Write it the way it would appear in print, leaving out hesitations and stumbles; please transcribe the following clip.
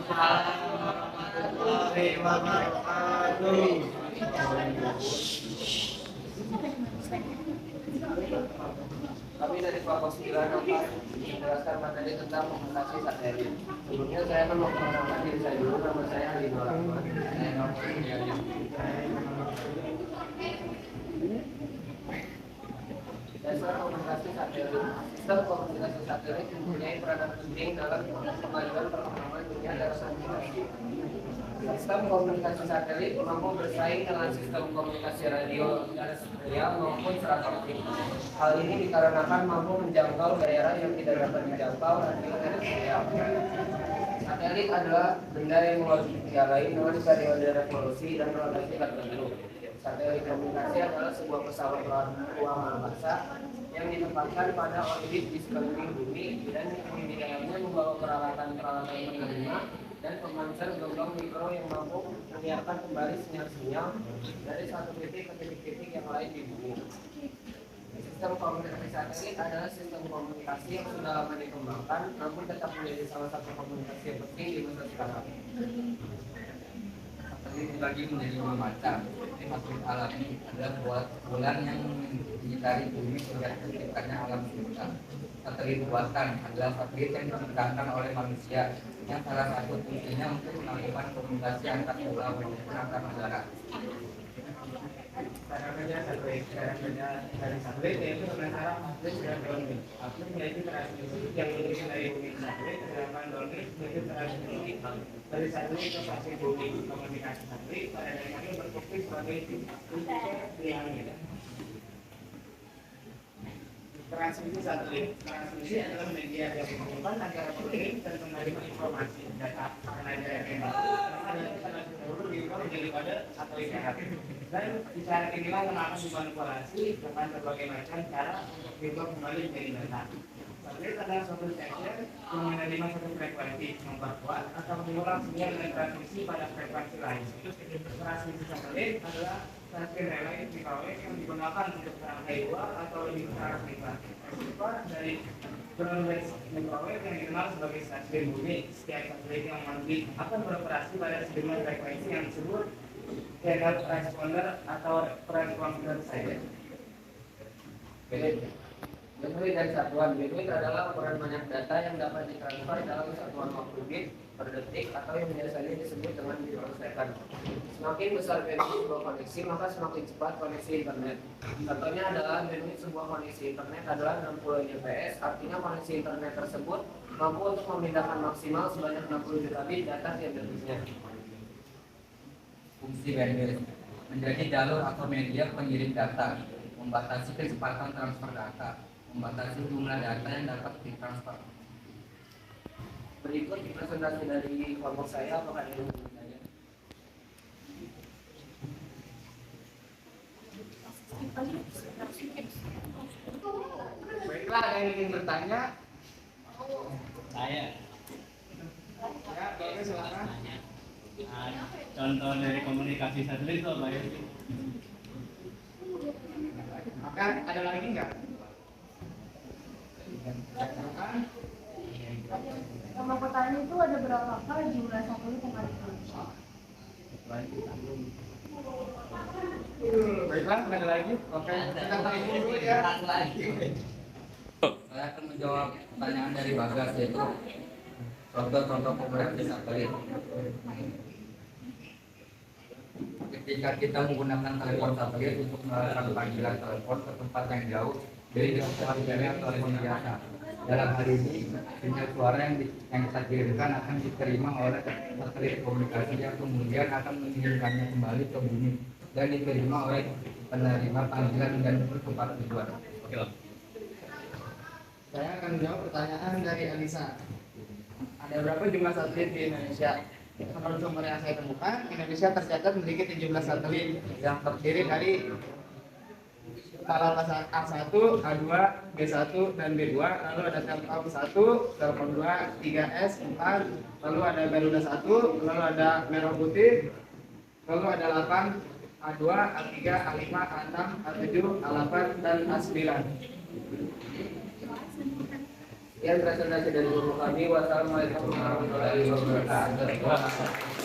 warahmatullahi wabarakatuh. Kami dari kelompok 9 menjelaskan materi tentang komunikasi satelit. Sebelumnya saya akan memperkenalkan diri saya dulu. Nama saya Alino Rahman. Saya nomor 9. Dasar komunikasi satelit. Sistem komunikasi satelit mempunyai peranan penting dalam kemajuan perkembangan dunia telekomunikasi. Sistem komunikasi satelit mampu bersaing dengan sistem komunikasi radio terrestrial maupun serat optik. Hal ini dikarenakan mampu menjangkau daerah yang tidak dapat dijangkau radio terrestrial. Satelit adalah benda yang dijalai dengan periode revolusi dan rotasi tertentu. Satelit komunikasi adalah sebuah pesawat ruang angkasa yang ditempatkan pada orbit di sekeliling bumi dan yang di dalamnya membawa peralatan-peralatan penerima dan pemancar gelombang mikro yang mampu menyiarkan kembali sinyal-sinyal dari satu titik ke titik-titik yang lain di bumi. Sistem komunikasi satelit adalah sistem komunikasi yang sudah lama dikembangkan, namun tetap menjadi salah satu komunikasi yang penting di masa sekarang. Satelit dibagi menjadi dua macam. Satelit alami adalah bulan yang mengitari bumi sejak terciptanya alam semesta. Satelit buatan adalah satelit yang diciptakan oleh manusia yang salah satu fungsinya untuk melakukan komunikasi antar pulau maupun antar negara. Cara kerja satelit, dari satelit yaitu sementara satelit dan downlink. Satelit menjadi transmisi yang diberikan dari bumi ke satelit, sedangkan downlink menjadi transmisi dari satelit ke stasiun bumi. Komunikasi satelit pada dasarnya berfungsi sebagai tiang. Transmisi satelit. Transmisi adalah media yang menghubungkan antara pengirim dan penerima informasi data karena jarak yang dahulu diubah menjadi pada satelit darat. Dan cara inilah yang akan dimanipulasi dengan berbagai macam cara untuk diubah kembali menjadi data. Satelit adalah suatu stasiun yang menerima satu frekuensi, memperkuat atau mengulang sinyal dengan transmisi pada frekuensi lain. Transmisi satelit adalah stasiun relay microwave yang digunakan untuk rangkai luar atau lebih besar privat. Dari broadband microwave yang dikenal sebagai stasiun bumi, setiap satelit yang memiliki akan beroperasi pada sejumlah frekuensi yang disebut channel transponder atau transponder saja. Unit dan satuan unit adalah ukuran banyak data yang dapat ditransfer dalam satuan waktu bit per detik atau yang biasanya disebut dengan bit per second. Semakin besar bandwidth sebuah koneksi, maka semakin cepat koneksi internet. Contohnya adalah bandwidth sebuah koneksi internet adalah 60 Mbps, artinya koneksi internet tersebut mampu untuk memindahkan maksimal sebanyak 60 juta bit data tiap detiknya. Fungsi bandwidth menjadi jalur atau media pengirim data, membatasi kecepatan transfer data, membatasi jumlah data yang dapat ditransfer. Berikut presentasi dari kelompok saya, apakah ada yang ingin bertanya? Baiklah, ada yang ingin bertanya? Saya Ya, boleh silakan. contoh dari komunikasi satelit itu apa ya? Maka ada lagi nggak? Sama pertanyaan itu ada berapa kali jumlah satelit yang ada? Baiklah, ada lagi? Oke, kita tarik dulu ya. Saya akan menjawab pertanyaan dari Bagas, yaitu contoh-contoh komunikasi satelit. Ketika kita menggunakan telepon satelit untuk melakukan panggilan telepon ke tempat yang jauh dari jangkauan telepon biasa. Dalam hal ini, sinyal suara yang kita kirimkan akan diterima oleh satelit komunikasi yang kemudian akan mengirimkannya kembali ke bumi dan diterima oleh penerima panggilan dan tempat tujuan. Oke. Saya akan menjawab pertanyaan dari Anissa. Ada berapa jumlah satelit di Indonesia? Menurut sumber yang saya temukan, Indonesia tercatat memiliki 17 satelit yang terdiri dari kepala A1, A2, B1, dan B2. Lalu ada Telkom 1, Telkom 2, 3S, 4. Lalu ada Garuda 1, lalu ada Merah Putih, lalu ada 8, A2, A3, A5, A6, A7, A8, dan A9. Sekian presentasi dari guru kami. Wassalamualaikum warahmatullahi wabarakatuh.